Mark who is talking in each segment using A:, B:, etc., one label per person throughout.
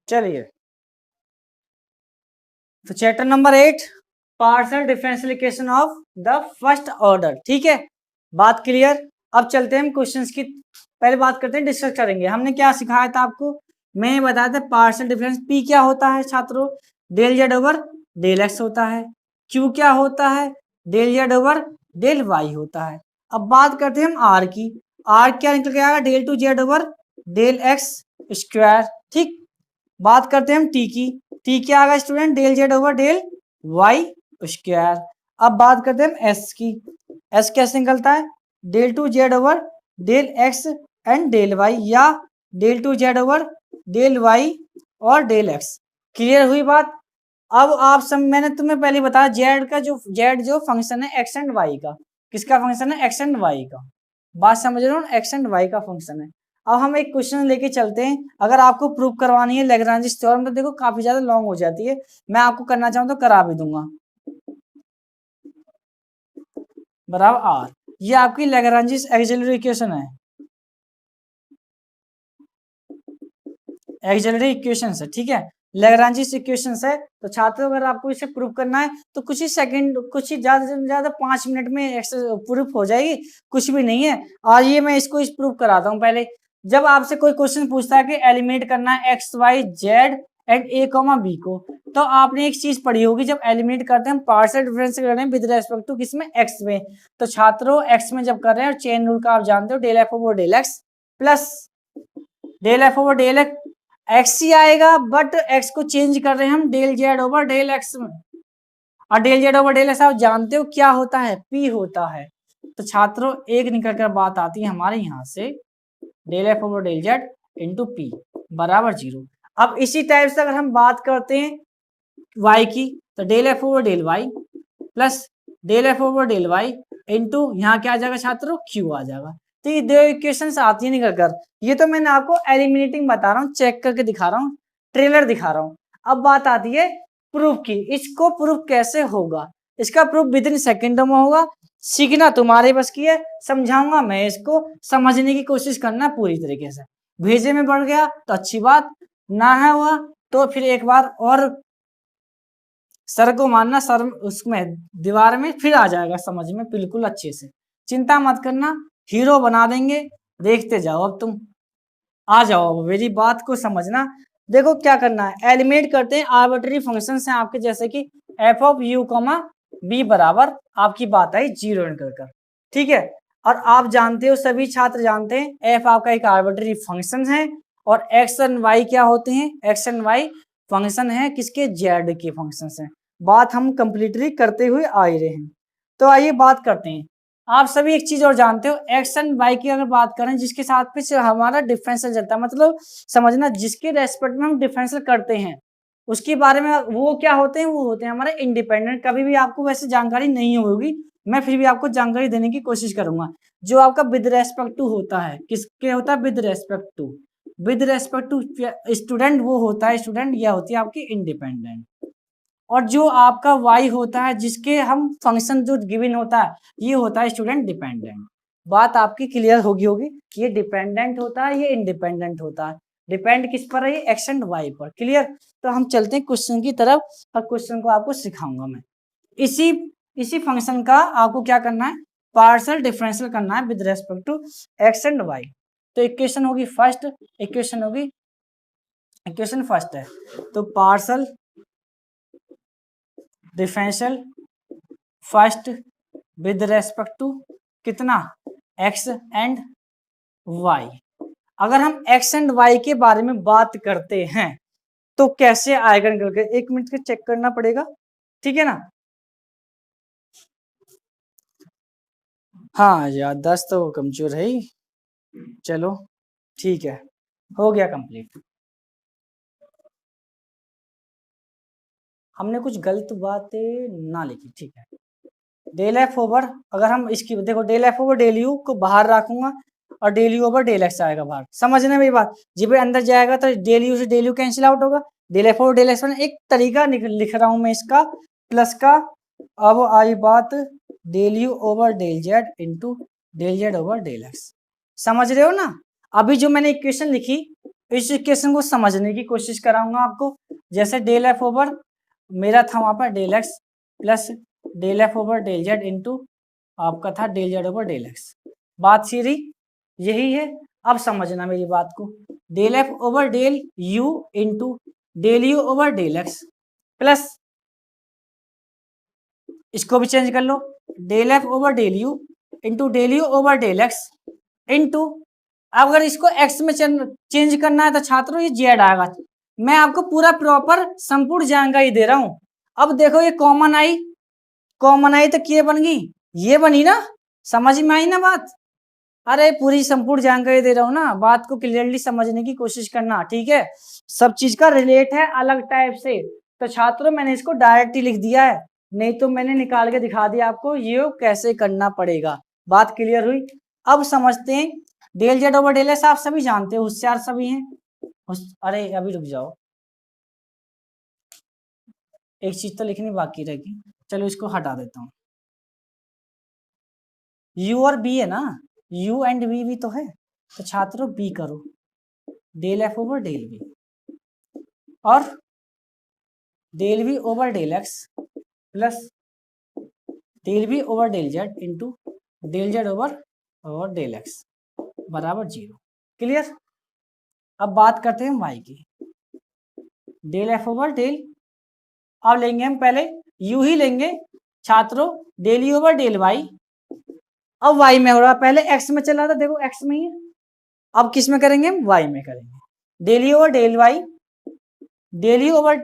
A: चलिए, तो chapter number 8 partial differential equation of the first order. ठीक है, बात क्लियर। अब चलते हैं हम क्वेश्चंस की, पहले बात करते हैं, डिस्कस करेंगे। हमने क्या सिखाया था आपको, मैं बताया था पार्शियल डिफरेंस पी क्या होता है छात्रों, del Z over del x होता है। क्यू क्या होता है, del Z over del y होता है। अब बात करते हैं हम आर की, आर क्या निकल के आएगा, del two Z over del x square. ठीक, बात करते हैं हम टी की, टी क्या आएगा student, del Z over del Y square. अब बात करते हैं हम एस की, एस कैसे निकलता है, del two Z over del x and del y, या del two Z over del Y और डेल एक्स। क्लियर हुई बात। अब आप सब, मैंने तुम्हें पहले बताया जेड का जो जेड जो फंक्शन है एक्स एंड वाई का, किसका फंक्शन है, एक्स एंड वाई का। बात समझ रहे हो, एक्स एंड वाई का फंक्शन है। अब हम एक क्वेश्चन लेके चलते हैं, अगर आपको प्रूव करवानी है लैग्रांज थ्योरम तो देखो काफी ज्यादा लॉन्ग हो जाती है, मैं आपको करना चाहूँ तो करा भी दूंगा। बराबर आर, ये आपकी लैग्रांज एक्सिलरी इक्वेशन है, एक्सिलरी इक्वेशंस है। ठीक है, लैग्रांज इक्वेशंस है। तो छात्रों अगर आपको इसे प्रूव करना है तो कुछ ही सेकंड, कुछ ही ज्यादा से ज्यादा 5 मिनट में प्रूफ हो जाएगी, कुछ भी नहीं है। और ये मैं इसको इस प्रूफ कराता हूँ। पहले जब आपसे कोई क्वेश्चन पूछता है कि एलिमिनेट करना है x y z and a comma b को, तो आपने एक चीज पढ़ी होगी, जब एलिमिनेट करते हैं हम पार्शियल डिफरेंस कर रहे हैं विद रेस्पेक्ट टू किसमें, एक्स में। तो छात्रों एक्स में जब कर रहे हैं, और चेन रूल का आप जानते हो, del F over del x plus del F over del x ही आएगा, बट एक्स को चेंज कर रहे हैं हम del Z over del x में, और del Z over del x आप जानते हो क्या होता है, पी होता है। तो छात्रों एक निकल कर बात आती है हमारे यहाँ से, del F over del Z into p बराबर 0। अब इसी टाइप से अगर हम बात करते हैं वाई की, तो del F over del y plus del F over del y into यहाँ क्या आ जाएगा छात्रों, क्यू आ जाएगा। तो ये दो इक्वेशन आती है निकल कर, ये तो मैंने आपको एलिमिनेटिंग बता रहा हूँ, चेक करके दिखा रहा हूँ, ट्रेलर दिखा रहा हूँ। अब बात आती है प्रूफ की, इसको प्रूफ कैसे होगा, इसका प्रूफ विद इन सेकेंडों में होगा। सीखना तुम्हारे बस की है, समझाऊंगा मैं, इसको समझने की कोशिश करना पूरी तरीके से। भेजे में बढ़ गया तो अच्छी बात, ना है हुआ तो फिर एक बार और सर को मानना, सर उसमें दीवार में फिर आ जाएगा समझ में बिल्कुल अच्छे से। चिंता मत करना, हीरो बना देंगे, देखते जाओ। अब तुम आ जाओ, मेरी बात को समझना। देखो क्या करना है, एलिमिनेट करते हैं आर्बिट्ररी फंक्शंस हैं आपके, जैसे कि f of you comma B बराबर, आपकी बात आई 0 निकल कर। ठीक है, और आप जानते हो, सभी छात्र जानते हैं, एफ आपका एक आर्बिट्ररी फंक्शन है, और एक्स एंड वाई क्या होते हैं, एक्स एंड वाई फंक्शन है किसके, जेड के फंक्शन हैं। बात हम कंप्लीटली करते हुए आ रहे हैं। तो आइए बात करते हैं। आप सभी एक चीज और जानते हो, एक्स एंड वाई की अगर बात करें, जिसके साथ पे हमारा डिफरेंशियल चलता है, मतलब समझना जिसके रेस्पेक्ट में हम डिफरेंशियल करते हैं उसके बारे में, वो क्या होते हैं, वो होते हैं हमारे इंडिपेंडेंट। कभी भी आपको वैसे जानकारी नहीं होगी, मैं फिर भी आपको जानकारी देने की कोशिश करूंगा। जो आपका विद रेस्पेक्ट टू होता है, किसके होता है, with respect to, with respect to student, वो होता है स्टूडेंट, या होती है आपकी इंडिपेंडेंट। और जो आपका y होता है, जिसके हम फंक्शन जो गिवन होता है, ये होता है स्टूडेंट डिपेंडेंट। बात आपकी क्लियर होगी, ये डिपेंडेंट होता है, ये इंडिपेंडेंट होता है। डिपेंड किस पर है, ये एक्स एंड वाई पर। क्लियर। तो हम चलते हैं क्वेश्चन की तरफ, और क्वेश्चन को आपको सिखाऊंगा मैं। इसी इसी फंक्शन का आपको क्या करना है, पार्शियल डिफरेंशियल करना है with respect to x and y. तो इक्वेशन होगी फर्स्ट, इक्वेशन होगी, इक्वेशन फर्स्ट है, तो partial differential first with respect to कितना, एक्स एंड वाई। अगर हम एक्स एंड वाई के बारे में बात करते हैं तो कैसे आएगा निकल के, 1 मिनट के चेक करना पड़ेगा, ठीक है ना। हाँ याददाश्त तो कमजोर है ही, चलो ठीक है, हो गया कंप्लीट। हमने कुछ गलत बातें ना लिखी, ठीक है। डेल एफ ओवर, अगर हम इसकी देखो, del F over del u को बाहर रखूंगा, और del you over del x आएगा बाहर। समझने मेरी बात, जब अंदर जाएगा तो डेल यू से डेल यू कैंसिल आउट होगा, del F over del x, एक तरीका लिख रहा हूं मैं इसका प्लस का। अब आई बात del you over del Z into del Z over del x, समझ रहे हो ना। अभी जो मैंने इक्वेशन लिखी, इस इक्वेशन को समझने की कोशिश कराऊंगा आपको। जैसे डेल एफ ओवर मेरा था वहां पर del x plus del F over del Z into आपका था del Z over del x. बात सीधी यही है। अब समझना मेरी बात को, del F over del u into del you over del x plus इसको भी चेंज कर लो, del F over del u into del you over del x into, अगर इसको एक्स में चेंज करना है तो छात्रों ये जेड आएगा। मैं आपको पूरा प्रॉपर संपूर्ण जानकारी दे रहा हूं। अब देखो ये कॉमन आई तो क्या बन गई, ये बनी ना, समझ में आई ना बात। अरे पूरी संपूर्ण जानकारी दे रहा हूं ना, बात को क्लियरली समझने की कोशिश करना, ठीक है। सब चीज का रिलेट है अलग टाइप से, तो छात्रों मैंने इसको डायरेक्ट ही लिख दिया है, नहीं तो मैंने निकाल के दिखा दिया आपको ये कैसे करना पड़ेगा। बात क्लियर हुई। अब समझते हैं del Z over del x, आप सभी जानते हो, होशियार सभी हैं। अरे अभी रुक जाओ, एक चीज तो लिखनी बाकी रहेगी, चलो इसको हटा देता हूँ। यू और बी है ना, यू एंड बी भी तो है, तो छात्रों बी करो, del F over del b और del B over del x plus del B over del Z into del Z over del x बराबर 0। क्लियर। अब बात करते हैं वाई की, डेल एफ ओवर डेल, अब लेंगे हम पहले यू ही लेंगे छात्रों, del you over del y. अब वाई में हो रहा, पहले एक्स में चला था, देखो एक्स में ही है, अब किस में करेंगे, वाई में करेंगे। Del you over del Y, del you over,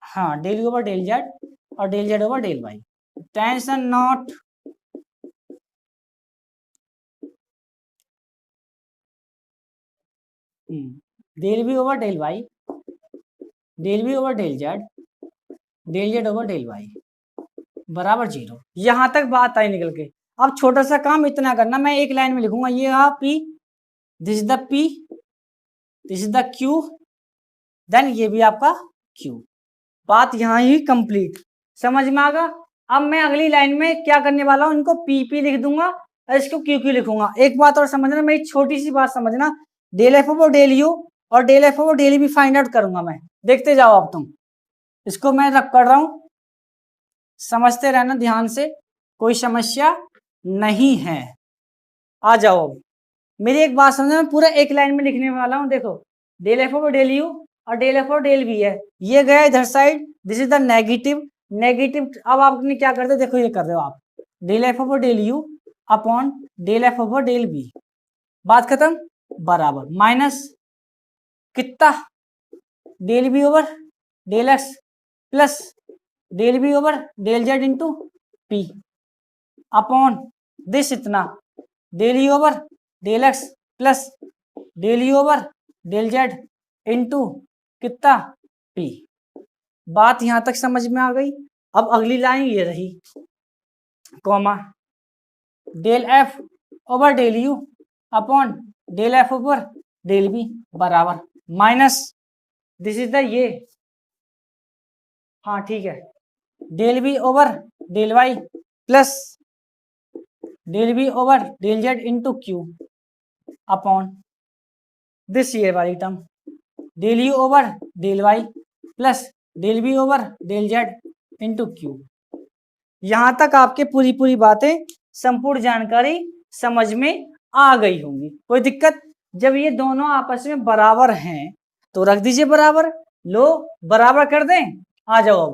A: हाँ del you over del Z और del Z over del Y. Tension not, del B over del Y, del B over del Z, del Z over del Y बराबर 0। यहां तक बात आई निकल के। अब छोटा सा काम इतना करना, मैं एक लाइन में लिखूंगा, ये रहा p, this is the p, this is the q, then ये भी आपका क्यू। बात यहां ही कंप्लीट, समझ में आ गया। अब मैं अगली लाइन में क्या करने वाला हूं, इनको पी पी लिख दूंगा और इसको क्यू क्यू लिखूंगा। एक बात और समझना, मेरी छोटी सी बात समझना, del F over del you और डेल एफ ओवर डेल भी फाइंड आउट करूंगा मैं, देखते जाओ अब तुम। इसको मैं रख कर रहा हूं, समझते रहना ध्यान से, कोई समस्या नहीं है। आ जाओ अब मेरी एक बात समझना, मैं पूरा एक लाइन में लिखने वाला हूं। देखो del F over del you और del F over del B है, ये गया इधर side, this is the negative, negative. अब आपने क्या करते, देखो ये कर रहे हो आप, del F over del you upon del F over del B, बात खत्म, बराबर माइनस कितना, del B over del x plus del B over del Z into P upon this इतना, del you over del x plus del you over del Z into कितना P. बात यहां तक समझ में आ गई। अब अगली लाइन ये रही, comma del F over del you upon del F over del b बराबर माइनस दिस इज द ये, हाँ ठीक है, del B over del y plus del B over del Z into q upon this ये वाली term, del you over del y plus del B over del Z into q. यहां तक आपके पूरी बातें, संपूर्ण जानकारी समझ में आ गई होंगी, कोई दिक्कत। जब ये दोनों आपस में बराबर हैं तो रख दीजिए बराबर, लो बराबर कर दें, आ जाओ।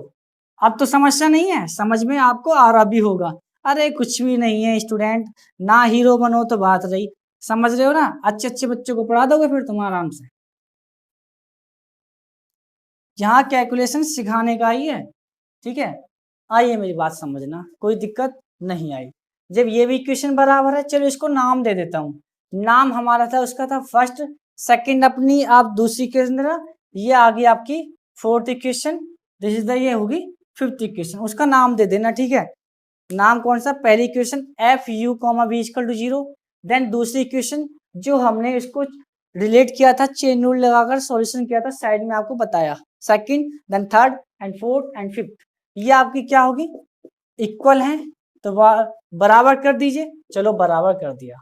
A: अब तो समस्या नहीं है, समझ में आपको आ रहा भी होगा। अरे कुछ भी नहीं है स्टूडेंट, ना हीरो बनो तो बात रही, समझ रहे हो ना, अच्छे अच्छे बच्चों को पढ़ा दोगे फिर तुम आराम से। यहाँ कैलकुलेशन सिखाने का ही है, ठीक है। आइए मेरी बात समझना, कोई दिक्कत नहीं आई। जब ये भी इक्वेशन बराबर है, चलो इसको नाम दे देता हूँ। नाम हमारा था, उसका था फर्स्ट, सेकंड अपनी आप दूसरी इक्वेशन देना, ये आ गई आपकी fourth equation, this is the ये होगी फिफ्थ इक्वेशन, उसका नाम दे देना, ठीक है। नाम कौन सा, पहली equation f u comma b equal to 0, then दूसरी इक्वेशन जो हमने इसको रिलेट किया था, चेन रूल लगाकर सॉल्यूशन किया था, साइड में आपको बताया, second then third and fourth and fifth, ये आपकी क्या होगी, इक्वल है, तो बराबर कर दीजिए। चलो बराबर कर दिया।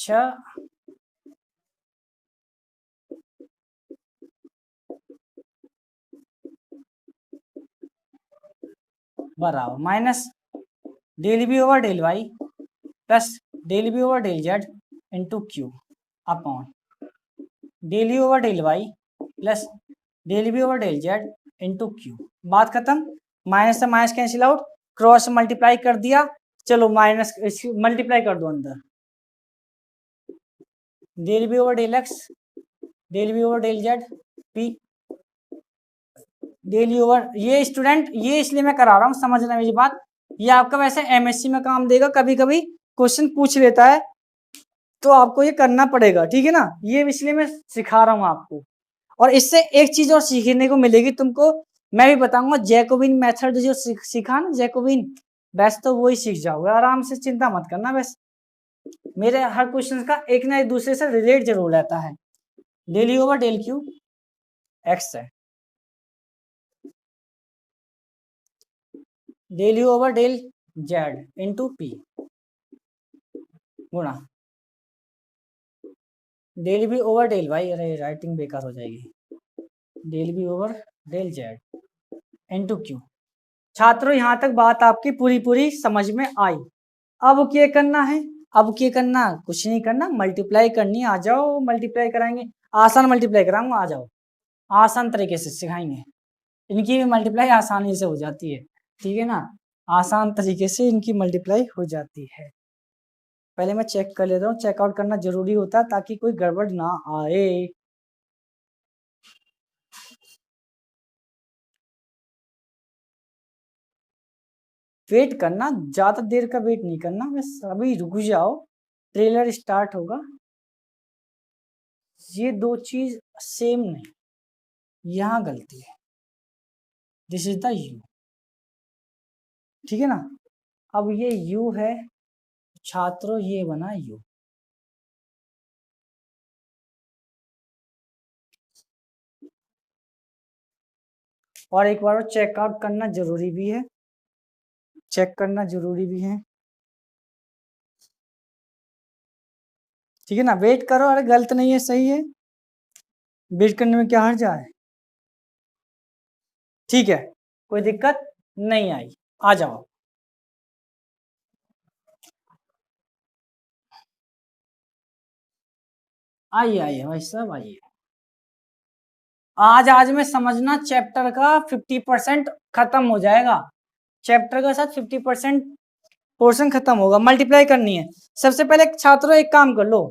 A: अच्छा बराबर minus del B over del y plus del B over del Z into q upon del you over del y plus del B over del Z into q. बात खत्म। माइनस से minus cancel out, cross multiply कर दिया, चलो minus multiply कर दो अंदर, del B over del x del B over del z p del you over. ये स्टूडेंट ये इसलिए मैं करा रहा हूँ, समझना मेरी बात, ये आपका वैसे एमएससी में काम देगा, कभी कभी क्वेश्चन पूछ लेता है तो आपको ये करना पड़ेगा, ठीक है ना, ये इसलिए मैं सिखा रहा हूँ आपको। और इससे एक चीज और सीखने को मिलेगी तुमको, मैं भी बताऊंगा जैकोबिन मेथड जो सीखा ना जैकोबिन, बस तो वही सीख जाओगे आराम से, चिंता मत करना। बस मेरे हर क्वेश्चन का एक ना एक दूसरे से रिलेट जरूर रहता है। Del you over del Q X है, del you over del Z into P गुणा del B over del Y, अरे राइटिंग बेकार हो जाएगी, del B over del Z into Q. छात्रों यहाँ तक बात आपकी पूरी पूरी समझ में आई। अब क्या करना है, अब क्या करना, कुछ नहीं करना, मल्टीप्लाई करनी, आ जाओ मल्टीप्लाई कराएंगे, आसान मल्टीप्लाई कराऊंगा, आ जाओ, आसान तरीके से सिखाएंगे। इनकी भी मल्टीप्लाई आसानी से हो जाती है, ठीक है ना, आसान तरीके से इनकी मल्टीप्लाई हो जाती है। पहले मैं चेक कर लेता हूँ, चेकआउट करना जरूरी होता है ताकि कोई गड़बड़ ना आए। वेट करना, ज्यादा देर का वेट नहीं करना, बस अभी रुक जाओ, ट्रेलर स्टार्ट होगा। ये दो चीज सेम नहीं, यहाँ गलती है, दिस इज द यू, ठीक है ना। अब ये यू है छात्रों, ये बना यू, और एक बार चेकआउट करना जरूरी भी है, चेक करना जरूरी भी है, ठीक है ना। वेट करो, अरे गलत नहीं है, सही है, वेट करने में क्या हर्ज है, ठीक है, कोई दिक्कत नहीं आई, आ जाओ। आइए आइए भाई साहब आइए। आज आज में समझना चैप्टर का 50% खत्म हो जाएगा, चैप्टर का साथ 50% पोर्शन खत्म होगा। मल्टीप्लाई करनी है, सबसे पहले छात्रों एक काम कर लो,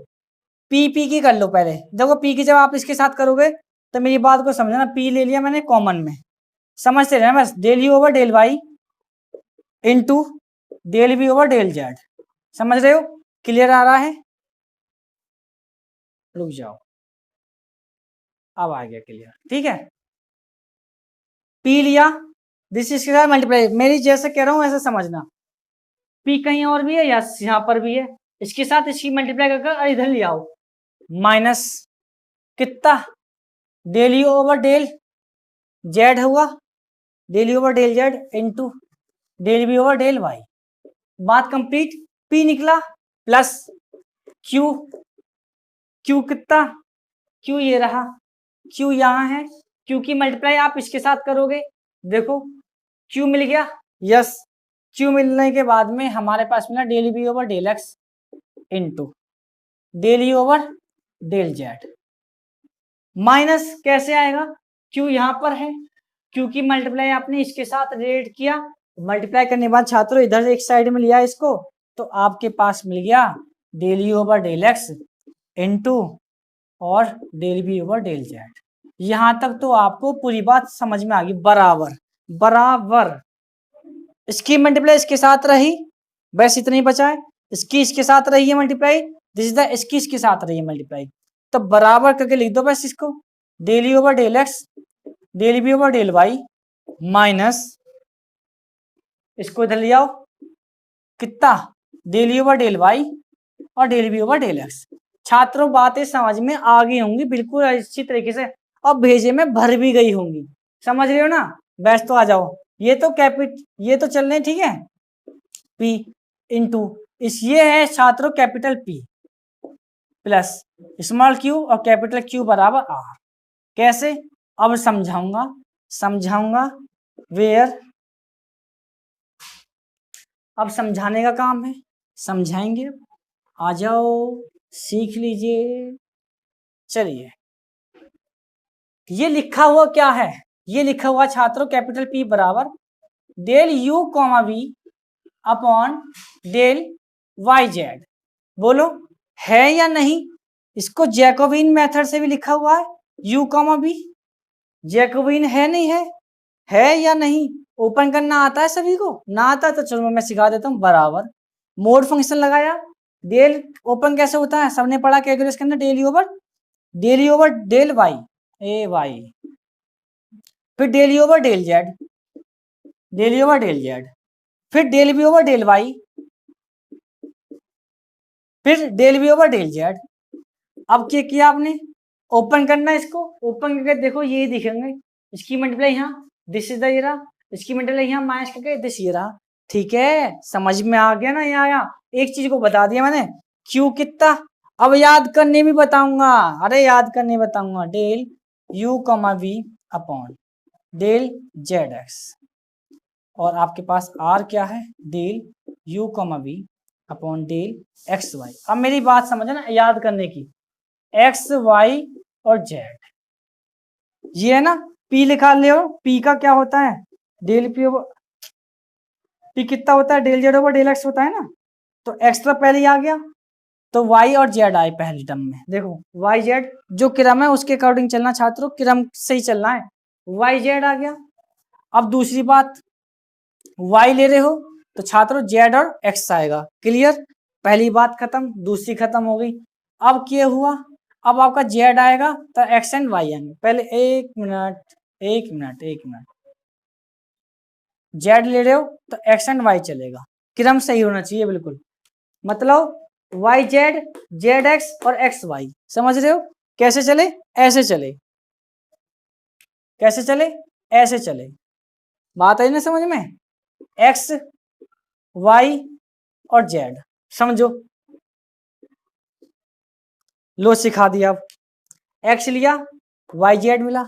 A: पी की कर लो पहले। देखो पी की जब आप इसके साथ करोगे तो मेरी बात को समझना, पी ले लिया मैंने कॉमन में, समझते रहना बस, del you over del y into del B over del z, समझ रहे हो, क्लियर आ रहा है, रुक जाओ, अब आ गया क्लियर, ठीक है। पी लिया, दिस इसके साथ मल्टीप्लाई, मेरी जैसे कह रहा हूं ऐसे समझना, पी कहीं और भी है या यहां पर भी है, इसके साथ इसकी मल्टीप्लाई करके इधर ले आओ, माइनस कितना, del you over del Z हुआ, del you over del Z into del B over del Y, बात कंप्लीट। पी निकला प्लस क्यू, क्यू कितना, क्यू ये रहा, क्यू यहाँ है, क्यू की मल्टीप्लाई आप इसके साथ करोगे, देखो क्यू मिल गया, यस, क्यू मिलने के बाद में हमारे पास मिला del B over del x into del you over del z, minus कैसे आएगा, क्यू यहाँ पर है, क्यू की मल्टीप्लाई आपने इसके साथ रिलेट किया, मल्टीप्लाई करने के बाद छात्रों इधर एक साइड में लिया इसको, तो आपके पास मिल गया del you over del x into और del B over del Z. यहां तक तो आपको पूरी बात समझ में आ गई, बराबर बराबर, इसकी मल्टीप्लाई इसके साथ रही, बस इतना ही बचा है, इसकी इसके साथ रही है मल्टीप्लाई, दिस इज द इसकी इसके साथ रही है मल्टीप्लाई, तो बराबर करके लिख दो बस इसको, del you over del x del B over del Y minus, इसको इधर ले आओ, कितना, del you over del Y और del B over del X. छात्रों बातें समझ में आ गई होंगी बिल्कुल अच्छी तरीके से, अब भेजे में भर भी गई होंगी, समझ रहे हो ना, बस तो आ जाओ, ये तो ये तो चल रहे, ठीक है, पी इंटू इस, ये है छात्रों capital P, plus small Q और कैपिटल क्यू बराबर आर। कैसे, अब समझाऊंगा वेयर, अब समझाने का काम है, समझाएंगे। आ जाओ, सीख लीजिए। चलिए, ये लिखा हुआ क्या है, ये लिखा हुआ छात्रों कैपिटल P बराबर del U comma V upon del YZ। बोलो है या नहीं? इसको जैकोबिन मेथड से भी लिखा हुआ है, U कॉमा V। जैकोबिन है नहीं है या नहीं? ओपन करना आता है सभी को? ना आता है तो चलो मैं सिखा देता हूँ। बराबर मोड फंक्शन लगाया, डेल ओपन कैसे होता है सबने पढ़ा कैलकुलस के अंदर, del over del Y A Y, फिर डेल ओवर डेल जेड, फिर del B over del Y, फिर del B over del Z. अब क्या किया आपने? ओपन करना है इसको, ओपन करके देखो ये दिखेंगे, इसकी मल्टीप्लाई यहाँ दिस इज द ये रहा, इसकी मल्टीप्लाई यहाँ माइनस करके दिस ये रहा। ठीक है, समझ में आ गया ना? यहाँ एक चीज को बता दिया मैंने, क्यू कितना। अब याद करने भी बताऊंगा, अरे याद करने बताऊंगा, del u comma v upon del z x, और आपके पास आर क्या है, del u comma v upon del x y. अब मेरी बात समझना याद करने की, एक्स वाई और जेड, ये है ना पी लिखा ले, पी का क्या होता है डेल पी ओवर पी कितना होता है, del Z over del x होता है ना। तो एक्स तो पहले ही आ गया, तो वाई और जेड आए पहली टर्म में। देखो वाई जेड जो क्रम है उसके अकॉर्डिंग चलना छात्रों, क्रम से ही चलना है। वाई जेड आ गया। अब दूसरी बात, वाई ले रहे हो तो छात्रों जेड और एक्स आएगा। क्लियर? पहली बात खत्म, दूसरी खत्म हो गई। अब क्या हुआ, अब आपका जेड आएगा तो एक्स एंड वाई आएंगे। पहले एक मिनट, जेड ले रहे हो तो एक्स एंड वाई चलेगा, क्रम सही होना चाहिए बिल्कुल। मतलब वाई जेड, जेड एक्स और एक्स वाई, समझ रहे हो? कैसे चले? ऐसे चले। कैसे चले? ऐसे चले। बात आई ना समझ में? एक्स वाई और जेड, समझो। लो सिखा दिया। अब एक्स लिया वाई जेड मिला,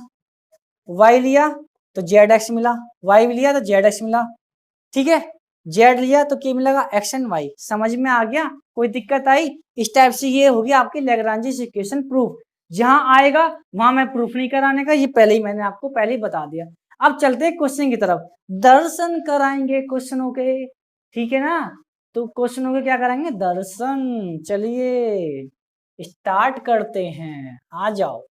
A: वाई लिया तो जेड एक्स मिला, वाई लिया तो जेड एक्स मिला। ठीक है, जेड लिया तो क्या मिलेगा, एक्स एंड वाई। समझ में आ गया? कोई दिक्कत आई? इस टाइप से ये होगी आपकी लैग्रांज इक्वेशन प्रूफ। जहां आएगा वहां मैं प्रूफ नहीं कराने का, ये पहले ही मैंने आपको पहले ही बता दिया। अब चलते हैं क्वेश्चन की तरफ, दर्शन कराएंगे क्वेश्चनों के। ठीक है ना? तो क्वेश्चनों के क्या कराएंगे, दर्शन। चलिए स्टार्ट करते हैं, आ जाओ।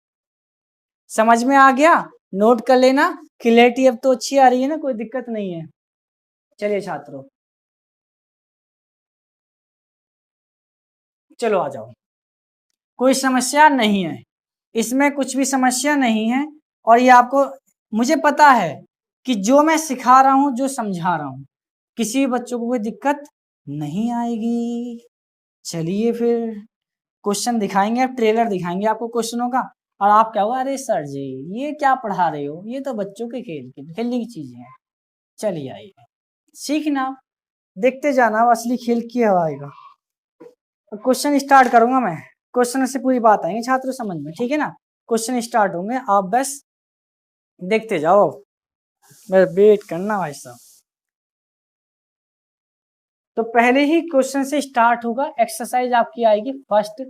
A: समझ में आ गया? नोट कर लेना, क्लैरिटी अब तो अच्छी आ रही है ना, कोई दिक्कत नहीं है। चलिए छात्रों, चलो आ जाओ। कोई समस्या नहीं है इसमें, कुछ भी समस्या नहीं है। और ये आपको, मुझे पता है कि जो मैं सिखा रहा हूं, जो समझा रहा हूं, किसी भी बच्चों को कोई दिक्कत नहीं आएगी। चलिए फिर क्वेश्चन दिखाएंगे, अब ट्रेलर दिखाएंगे आपको क्वेश्चनों का। और आप क्या हुआ, अरे सर जी ये क्या पढ़ा रहे हो, ये तो बच्चों के खेलने की चीजें हैं। चलिए आइए सीखना, देखते जाना, असली खेल क्या आएगा। क्वेश्चन स्टार्ट करूंगा मैं, क्वेश्चन से पूरी बात आएंगे छात्रों समझ में। ठीक है ना? क्वेश्चन स्टार्ट होंगे, आप बस देखते जाओ, मेरा वेट करना भाई साहब। तो पहले ही क्वेश्चन से स्टार्ट होगा, एक्सरसाइज आपकी आएगी फर्स्ट,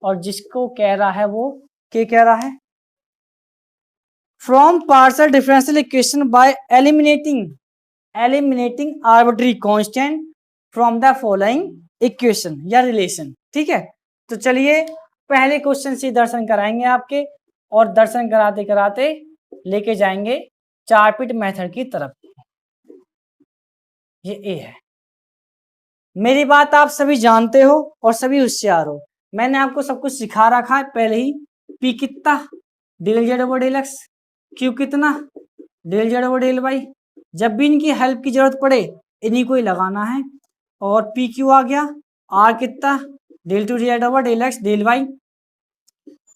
A: और जिसको कह रहा है वो क्या कह रहा है, from partial differential equation by eliminating arbitrary constant from the following equation या रिलेशन। ठीक है, तो चलिए पहले क्वेश्चन से दर्शन कराएंगे आपके, और दर्शन कराते कराते लेके जाएंगे चारपिट मेथड की तरफ। ये ए है, मेरी बात आप सभी जानते हो और सभी होशियार हो। मैंने आपको सब कुछ सिखा रखा है पहले ही। पी कितना, del Z over del X, Q कितना, del Z over del Y. जब भी इनकी हेल्प की जरूरत पड़े इन्हीं को ही लगाना है। और पी क्यू आ गया, आर कितना, del two Z over del x del Y,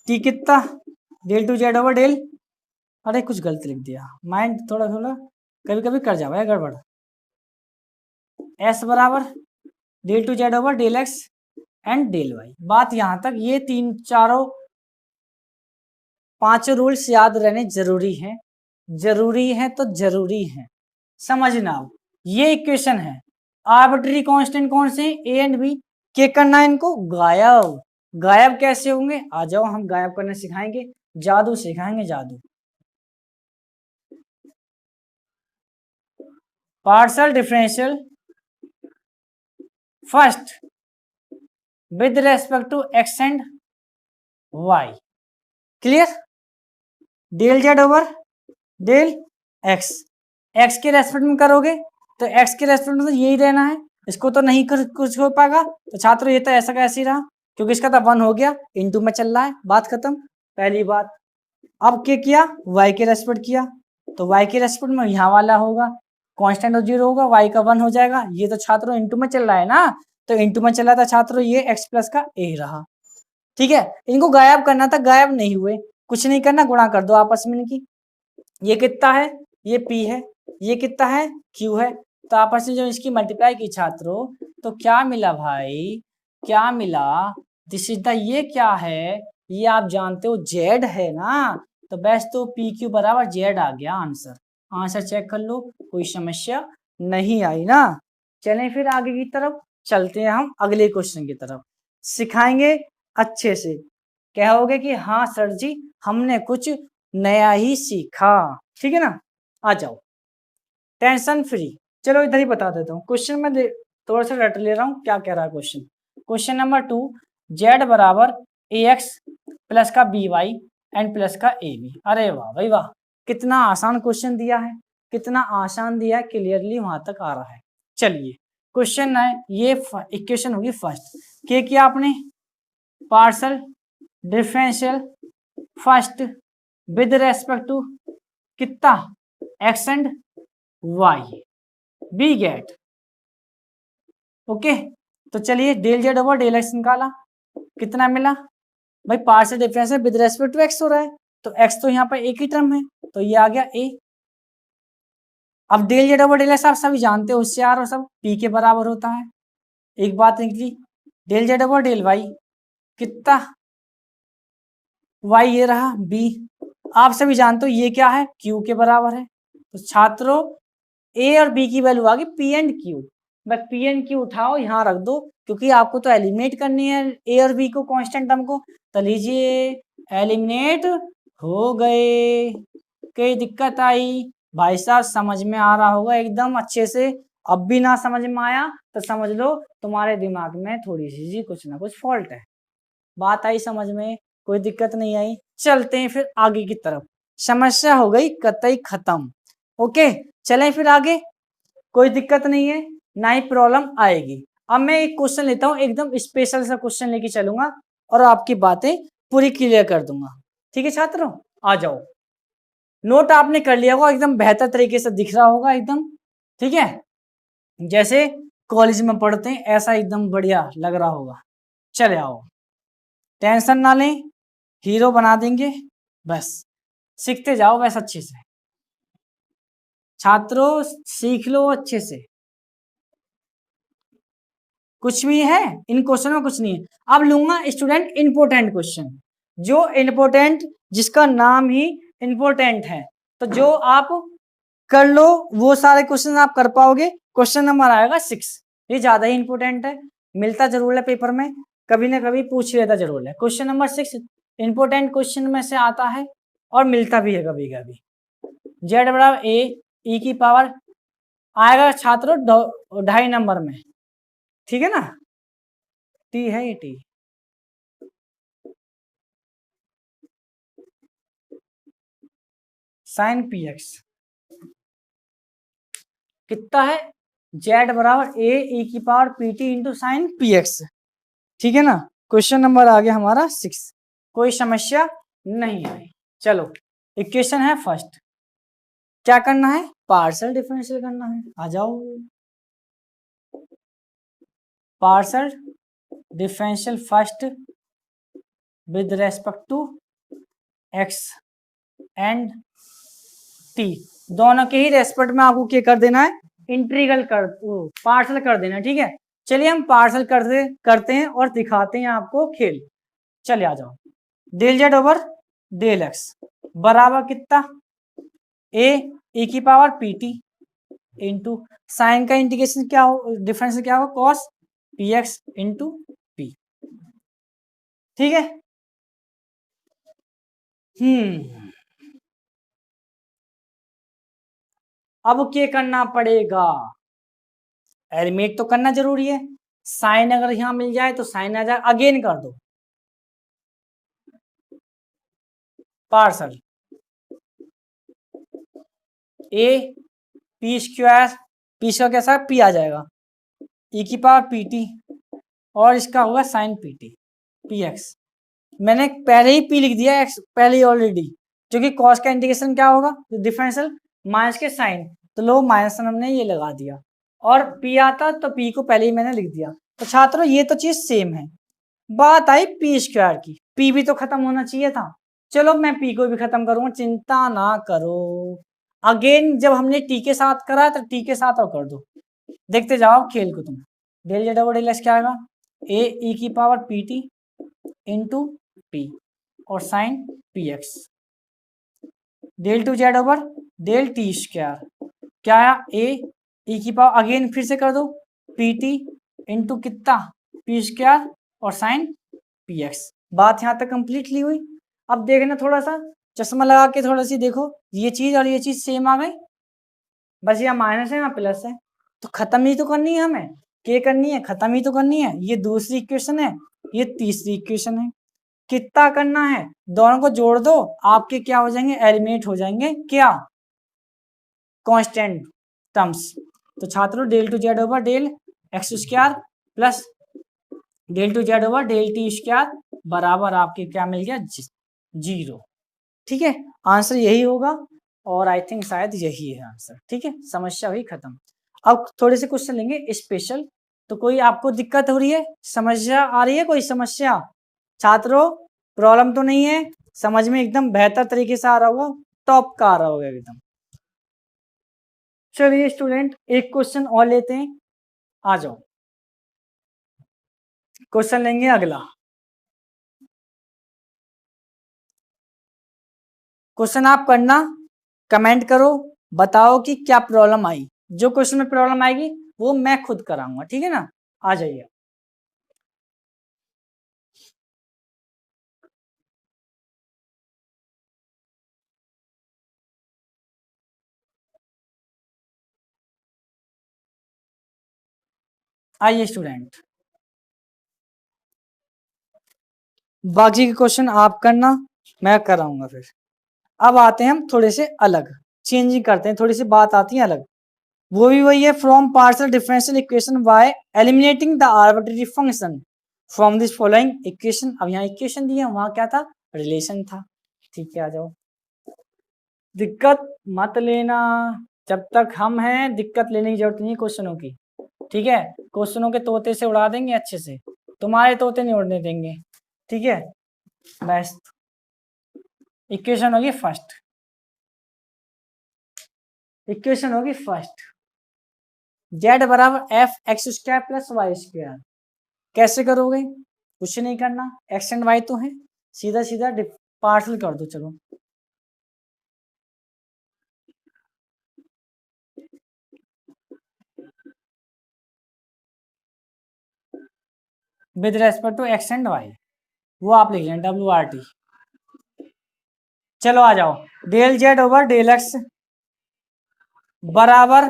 A: T कितना, del two Z over del, अरे कुछ गलत लिख दिया, माइंड थोड़ा थोड़ा कभी कभी कर जावा है गड़बड़। एस बराबर del two Z over del x and del Y. बात यहां तक, ये तीन चारों पांचों रूल्स याद रहने जरूरी हैं, जरूरी है तो जरूरी है, समझना। ये इक्वेशन है, आर्बिट्री कांस्टेंट कौन से, ए एंड बी, क्या करना है इनको, गायब। गायब कैसे होंगे, आ जाओ हम गायब करना सिखाएंगे, जादू सिखाएंगे, जादू। Partial differential first with respect to x and y, clear. Del Z over del x, x के रेस्पेक्ट में करोगे तो एक्स के रेस्पेक्ट में तो यही रहना है, इसको तो नहीं कुछ हो पाएगा। तो छात्रों ये तो ऐसा कैसे रहा, क्योंकि इसका तो 1 हो गया, इनटू में चल रहा है, बात खत्म, पहली बात। अब क्या किया, y के रेस्पेक्ट किया, तो y के रेस्पेक्ट में यहाँ वाला होगा, कांस्टेंट 0 होगा, y का 1 हो जाएगा। ये तो छात्रों इनटू में चल रहा है ना, तो इनटू में चला था छात्रों, ये x प्लस का a रहा, ठीक है। इनको गायब करना था, गायब नहीं हुए, कुछ नहीं करना, गुणा कर दो आपस में इनकी। ये कितना है, ये p है, ये कितना है, q है, तो आपस में जब इसकी मल्टीप्लाई की छात्रों, तो क्या मिला भाई, क्या मिला, दिस इज द, ये क्या है, ये आप जानते हो जेड है ना, तो बस तो पी क्यू बराबर जेड आ गया आंसर। आंसर चेक कर लो, कोई समस्या नहीं आई ना। चलें फिर आगे की तरफ चलते हैं, हम अगले क्वेश्चन की तरफ सिखाएंगे अच्छे से, कहोगे कि हाँ सर जी हमने कुछ नया ही सीखा, ठीक है ना। आ जाओ टेंशन फ्री, चलो इधर ही बता देता हूँ क्वेश्चन में, थोड़ा सा रट ले रहा हूँ क्या कह रहा है क्वेश्चन। क्वेश्चन नंबर 2, जेड बराबर ए एक्स प्लस का बी वाई एंड प्लस का ए बी। अरे वाह भाई वाह, कितना आसान क्वेश्चन दिया है, कितना आसान दिया है, क्लियरली वहां तक आ रहा है। चलिए क्वेश्चन है, ये इक्वेशन होगी फर्स्ट, क्या किया आपने, partial differential first with respect to कितना, x and Y, we get, okay. तो चलिए del Z over del X निकाला, कितना मिला भाई, पार्शियल डिफरेंस है विद रेस्पेक्ट टू एक्स हो रहा है, तो एक्स तो यहाँ पर एक ही टर्म है, तो ये आ गया ए। अब del Z over del x आप सभी जानते हो, होशियार और सब पी के बराबर होता है, एक बात निकली, del Z over del y कितना, वाई ये रहा, बी आप सभी जानते हो ये क्या है, क्यू के बराबर है। तो छात्रों ए और बी की वैल्यू आ गई पी एंड क्यू, बस पी एंड क्यू उठाओ यहाँ रख दो, क्योंकि आपको तो एलिमिनेट करनी है ए और बी को कांस्टेंट टर्म को, तो लीजिए एलिमिनेट हो गए। कोई दिक्कत आई भाई साहब, समझ में आ रहा होगा एकदम अच्छे से, अब भी ना समझ में आया तो समझ लो तुम्हारे दिमाग में थोड़ी सी कुछ ना कुछ फॉल्ट है। बात आई समझ में, कोई दिक्कत नहीं आई, चलते हैं फिर आगे की तरफ, समस्या हो गई कतई खत्म, ओके। चलें फिर आगे, कोई दिक्कत नहीं है, ना ही प्रॉब्लम आएगी। अब मैं एक क्वेश्चन लेता हूँ, एकदम स्पेशल सा क्वेश्चन लेके चलूंगा और आपकी बातें पूरी क्लियर कर दूंगा, ठीक है छात्रों। आ जाओ, नोट आपने कर लिया होगा, एकदम बेहतर तरीके से दिख रहा होगा एकदम, ठीक है, जैसे कॉलेज में पढ़ते हैं ऐसा एकदम बढ़िया लग रहा होगा। चले आओ, टेंशन ना लें, हीरो बना देंगे, बस सीखते जाओ बस अच्छे से, छात्रों सीख लो अच्छे से, कुछ भी है इन क्वेश्चन में, कुछ नहीं है। अब लूंगा स्टूडेंट इंपोर्टेंट क्वेश्चन, जो इंपोर्टेंट, जिसका नाम ही इंपोर्टेंट है, तो जो आप कर लो वो सारे क्वेश्चन आप कर पाओगे। क्वेश्चन नंबर आएगा 6, ये ज्यादा ही इंपोर्टेंट है, मिलता जरूर है पेपर में, कभी ना कभी पूछ लेता जरूर है। क्वेश्चन नंबर 6 इंपोर्टेंट क्वेश्चन में से आता है और मिलता भी है कभी कभी। जेड बराबर ए ई की पावर आएगा छात्रों 2.5 नंबर में, ठीक है ना, टी है ये टी, साइन पी एक्स कितना है, जेड बराबर ए ई की power P T into sign P x, ठीक है ना। क्वेश्चन नंबर आ गया हमारा 6, कोई समस्या नहीं आई। चलो इक्वेशन है फर्स्ट, क्या करना है, पार्शियल डिफरेंशियल करना है, आ जाओ, partial differential first with respect to x and t, दोनों के ही रेस्पेक्ट में आपको क्या कर देना है, इंटीग्रल कर पार्शियल कर देना, ठीक है। चलिए हम पार्सल करते हैं और दिखाते हैं आपको खेल। चलिए आ जाओ। Del Z over del x बराबर कितना, ए की power P T into sine का इंटीग्रेशन क्या हो, डिफरेंस क्या होगा, cos p x into p. ठीक है। अब क्या करना पड़ेगा, एलिमिनेट तो करना जरूरी है। साइन अगर यहां मिल जाए तो साइन आ जाए, अगेन कर दो partial a p square, p square कैसा पी आ जाएगा, ई की पावर पी टी और इसका होगा sine p t p x. मैंने पहले ही पी लिख दिया एक्स पहले ही ऑलरेडी, क्योंकि कॉस का इंटीग्रेशन क्या होगा, डिफरेंशियल माइनस के साइन, तो लो माइनस हमने ये लगा दिया और पी आता तो पी को पहले ही मैंने लिख दिया। तो छात्रों ये तो चीज सेम है। बात आई पी स्क्वायर की, पी भी तो खत्म होना चाहिए था। चलो मैं पी को भी खत्म करूंगा, चिंता ना करो। अगेन जब हमने टी के साथ करा तो टी के साथ और कर दो, देखते जाओ खेल को तुम। Del Z over del X क्या आएगा, ए ई की power P T into P और sine P X, del two Z over del T square क्या आया, ए ई की पावर अगेन फिर से कर दो पी टी इंटू कितना पी स्क्वायर और साइन पी एक्स। बात यहाँ तक कंप्लीटली हुई। अब देखना थोड़ा सा चश्मा लगा के थोड़ा सी देखो, ये चीज और ये चीज सेम आ गई, बस यहाँ माइनस है यहाँ प्लस है, तो खत्म ही तो करनी है हमें, क्या करनी है, खत्म ही तो करनी है। ये दूसरी इक्वेशन है, ये तीसरी इक्वेशन है। कितना करना है, दोनों को जोड़ दो, आपके क्या हो जाएंगे, एलिमिनेट हो जाएंगे क्या, कांस्टेंट टर्म्स। तो छात्रों del two Z over del x square plus del two Z over del T square बराबर आपके क्या मिल गया, 0। ठीक है, आंसर यही होगा और आई थिंक शायद यही है आंसर। ठीक है, समस्या हुई खत्म। अब थोड़े से क्वेश्चन लेंगे स्पेशल। तो कोई आपको दिक्कत हो रही है, समस्या आ रही है, कोई समस्या छात्रों, प्रॉब्लम तो नहीं है, समझ में एकदम बेहतर तरीके से आ रहा होगा, टॉप का आ रहा होगा एकदम। चलिए स्टूडेंट एक क्वेश्चन और लेते हैं, आ जाओ। क्वेश्चन लेंगे अगला। क्वेश्चन आप करना, कमेंट करो, बताओ कि क्या प्रॉब्लम आई। जो क्वेश्चन में प्रॉब्लम आएगी वो मैं खुद कराऊंगा, ठीक है ना। आ जाइए। आइए स्टूडेंट, बाकी के क्वेश्चन आप करना, मैं कराऊंगा फिर। अब आते हैं हम थोड़े से अलग, चेंजिंग करते हैं, थोड़ी सी बात आती है अलग। वो भी वही है, from partial differential equation by eliminating the arbitrary function from this following equation. अब यहाँ इक्वेशन दी है, वहां क्या था, रिलेशन था। ठीक है, आ जाओ। दिक्कत मत लेना, जब तक हम हैं दिक्कत लेने की जरूरत नहीं है क्वेश्चनों की। ठीक है, क्वेश्चनों के तोते से उड़ा देंगे अच्छे से, तुम्हारे तोते नहीं उड़ने देंगे। ठीक है, बस इक्वेशन होगी फर्स्ट, इक्वेशन होगी फर्स्ट, जेड बराबर f x square plus Y square. कैसे करोगे, कुछ नहीं करना, एक्स एंड वाई तो है, सीधा सीधा पार्सल कर दो। चलो with respect to x and y, वो आप लिख लें डब्ल्यू आर टी। चलो आ जाओ, del Z over del x बराबर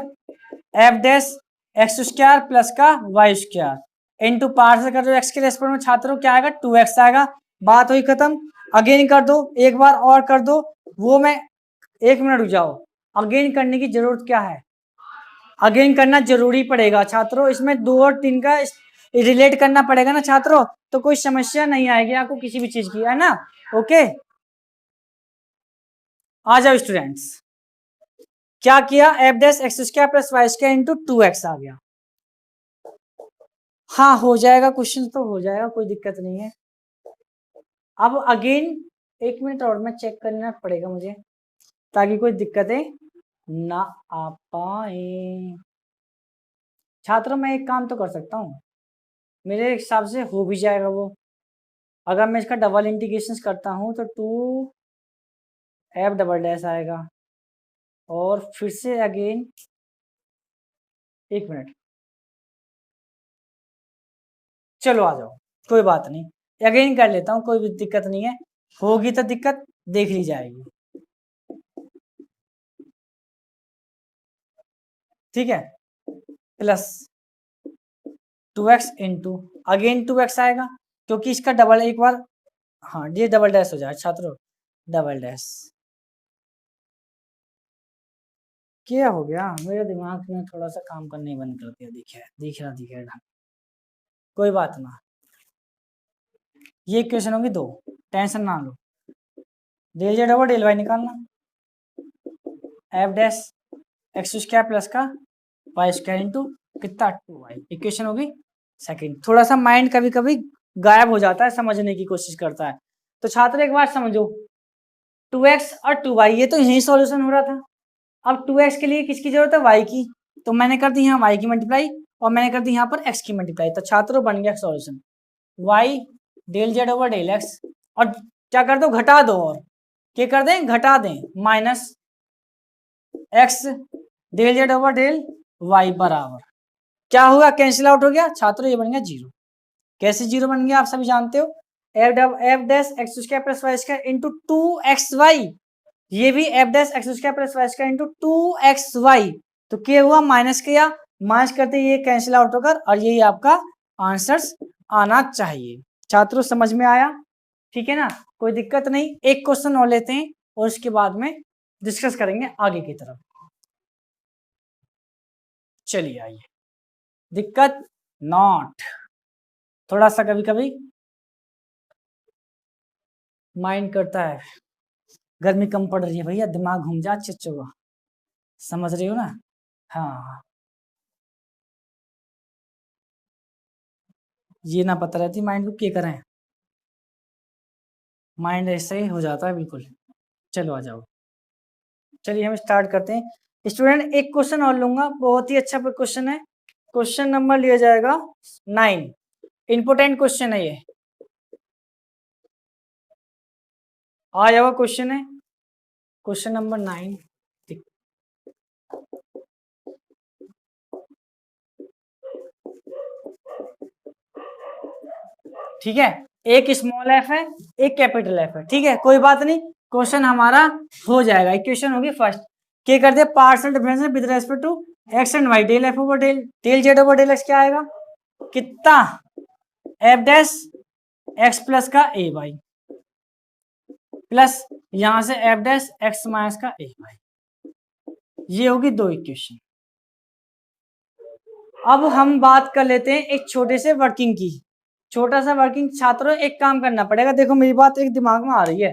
A: F dash x square plus का वाई स्क्वायर इंटू पार्सल कर दो एक्स के रेस्पेक्ट में, छात्रों क्या आएगा, 2x आएगा। बात हुई खत्म, अगेन कर दो, एक बार और कर दो। वो मैं, एक मिनट रुक जाओ, अगेन करने की जरूरत क्या है, अगेन करना जरूरी पड़ेगा छात्रों, इसमें 2 और 3 का रिलेट करना पड़ेगा ना छात्रों, तो कोई समस्या नहीं आएगी आपको किसी भी चीज की, है ना। ओके, आ जाओ स्टूडेंट्स। क्या किया, f dash x square plus Y square into 2x आ गया। हाँ हो जाएगा, क्वेश्चन तो हो जाएगा, कोई दिक्कत नहीं है। अब अगेन एक मिनट और मैं चेक करना पड़ेगा मुझे, ताकि कोई दिक्कतें ना आ पाए। छात्रों मैं एक काम तो कर सकता हूँ, मेरे हिसाब से हो भी जाएगा वो। अगर मैं इसका डबल इंटीग्रेशन करता हूँ तो 2f डबल डैश आएगा, और फिर से अगेन 1 मिनट, चलो आ जाओ, कोई बात नहीं, अगेन कर लेता हूँ, कोई भी दिक्कत नहीं है, होगी तो दिक्कत देख ली जाएगी। ठीक है, plus 2x into again 2x आएगा, क्योंकि इसका डबल एक बार, हाँ ये डबल डैश हो जाए छात्रों, डबल डैश। क्या हो गया, मेरे दिमाग ने थोड़ा सा काम करने बंद कर दिया, दिख रहा ढंग, कोई बात ना। ये इक्वेशन होगी 2, टेंशन ना लो। Del Z over del Y निकालना, F dash x square plus का वाई स्क्वायर इंटू कितना 2y, इक्वेशन होगी सेकंड। थोड़ा सा माइंड कभी कभी गायब हो जाता है, समझने की कोशिश करता है। तो छात्र एक बात समझो, 2x और 2y ये तो यही सॉल्यूशन हो रहा था। अब 2x के लिए किसकी जरूरत है, y की, तो मैंने कर दी यहाँ y की मल्टीप्लाई, और मैंने कर दी यहाँ पर x की मल्टीप्लाई, तो छात्रों बन गया solution y del Z over del x, और क्या कर दो, घटा दो, और क्या कर दें, घटा दें, minus x del Z over del y बराबर क्या हुआ, कैंसिल आउट हो गया छात्रों, ये बन गया 0। कैसे 0 बन गया आप सभी जानते हो, f dash x square plus Y square into 2xy, ये भी f dash x square plus Y square into 2xy, तो क्या हुआ, माइनस किया, माइनस करते ये कैंसिल आउट होकर, और यही आपका आंसर आना चाहिए। छात्रों समझ में आया, ठीक है ना, कोई दिक्कत नहीं। एक क्वेश्चन और लेते हैं और उसके बाद में डिस्कस करेंगे आगे की तरफ। चलिए आइए, दिक्कत नॉट, थोड़ा सा कभी कभी माइंड करता है, गर्मी कम पड़ रही है भैया, दिमाग घूम जा चिच्चोगा, समझ रही हो ना, हाँ ये ना पता रहती माइंड को क्या करें, माइंड ऐसे ही हो जाता है बिल्कुल। चलो आ जाओ, चलिए हम स्टार्ट करते हैं। स्टूडेंट एक क्वेश्चन और लूंगा, बहुत ही अच्छा क्वेश्चन है, क्वेश्चन नंबर लिया जाएगा 9, इंपोर्टेंट क्वेश्चन है ये, आ जाओ, क्वेश्चन है क्वेश्चन नंबर 9। ठीक है, एक स्मॉल एफ है, एक कैपिटल एफ है, ठीक है, कोई बात नहीं, क्वेश्चन हमारा हो जाएगा। इक्वेशन होगी फर्स्ट, क्या कर दे, partial differential with respect to x and Y, del F over del Z over del X क्या आएगा, कितना, एफ डैश एक्स प्लस का ए वाई, प्लस यहां से एफ डैश एक्स माइनस का ए वाई, ये होगी 2 इक्वेशन। अब हम बात कर लेते हैं एक छोटे से वर्किंग की, छोटा सा वर्किंग। छात्रों एक काम करना पड़ेगा, देखो मेरी बात एक दिमाग में आ रही है,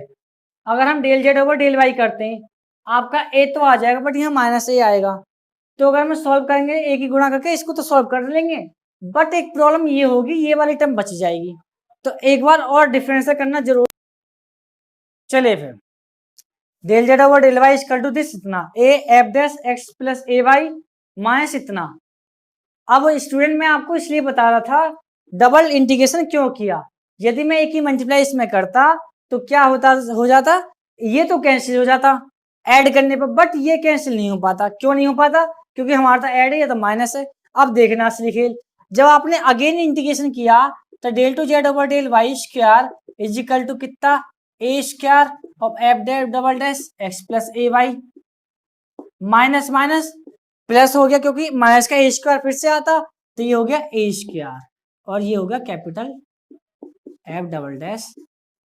A: अगर हम del Z over del y करते हैं, आपका ए तो आ जाएगा, बट यहाँ माइनस ए आएगा, तो अगर हम सॉल्व करेंगे ए की गुणा करके, इसको तो सॉल्व कर लेंगे, बट एक प्रॉब्लम ये होगी, ये वाली टर्म बच जाएगी, तो एक बार और डिफरेंस करना जरूर। चलिए फिर, del Z over del Y equal to this, इतना A F dash X plus A Y minus इतना। अब स्टूडेंट मैं आपको इसलिए बता रहा था डबल इंटीग्रेशन क्यों किया, यदि मैं एक ही मल्टीप्लाई इसमें करता तो क्या होता, हो जाता, ये तो कैंसिल हो जाता ऐड करने पर, बट ये कैंसिल नहीं हो पाता। क्यों नहीं हो पाता, क्योंकि हमारा तो ऐड है, या तो माइनस है। अब देखना असली खेल, जब आपने अगेन इंटीग्रेशन किया तो del two Z over del Y square is equal to कितना, A square of F double dash X plus A Y, minus minus plus हो गया, क्योंकि माइनस का ए स्क्वायर फिर से आता, तो ये हो गया ए स्क्वायर, और ये हो गया capital F double dash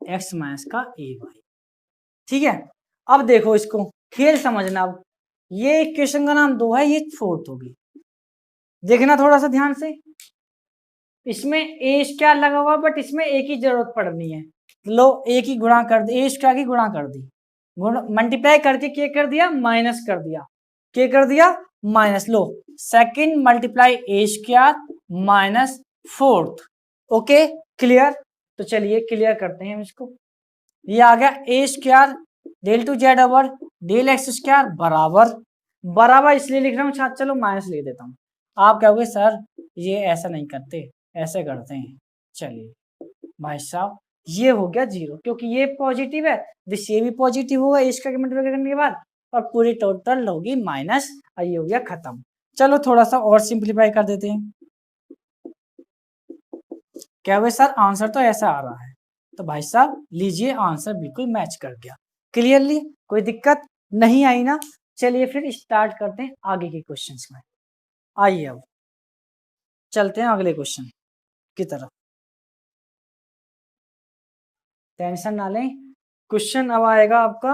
A: x minus का ए वाई। ठीक है, अब देखो इसको खेल समझना, अब ये इक्वेशन का नाम 2 है, ये 4th होगी, देखना थोड़ा सा ध्यान से, इसमें ए स्क्वायर लगा हुआ, बट इसमें ए की जरूरत पड़नी है, लो ए की गुणा कर दी, ए स्क्वायर की गुणा कर दी, मल्टीप्लाई करके क्या कर दिया, माइनस कर दिया, क्या कर दिया, माइनस, लो second multiply A square minus 4th, okay clear. तो चलिए क्लियर करते हैं हम इसको, ये आ गया A square del two Z over del x square बराबर, बराबर इसलिए लिख रहा हूँ छात्र, चलो माइनस लिख देता हूँ। आप कहोगे सर ये ऐसा नहीं करते, ऐसे करते हैं। चलिए भाई साहब ये हो गया 0 क्योंकि ये पॉजिटिव है, दिस ये भी पॉजिटिव होगा इसका मल्टीप्लाई करने के बाद, और पूरी टोटल होगी माइनस, और ये हो गया खत्म। चलो थोड़ा सा और सिंप्लीफाई कर देते हैं। क्या हुआ सर आंसर तो ऐसा आ रहा है, तो भाई साहब लीजिए आंसर बिल्कुल मैच कर गया। क्लियरली कोई दिक्कत नहीं आई ना। चलिए फिर स्टार्ट करते हैं आगे के क्वेश्चंस में। आइए अब चलते हैं अगले क्वेश्चन की तरफ। टेंशन ना लें, क्वेश्चन अब आएगा आपका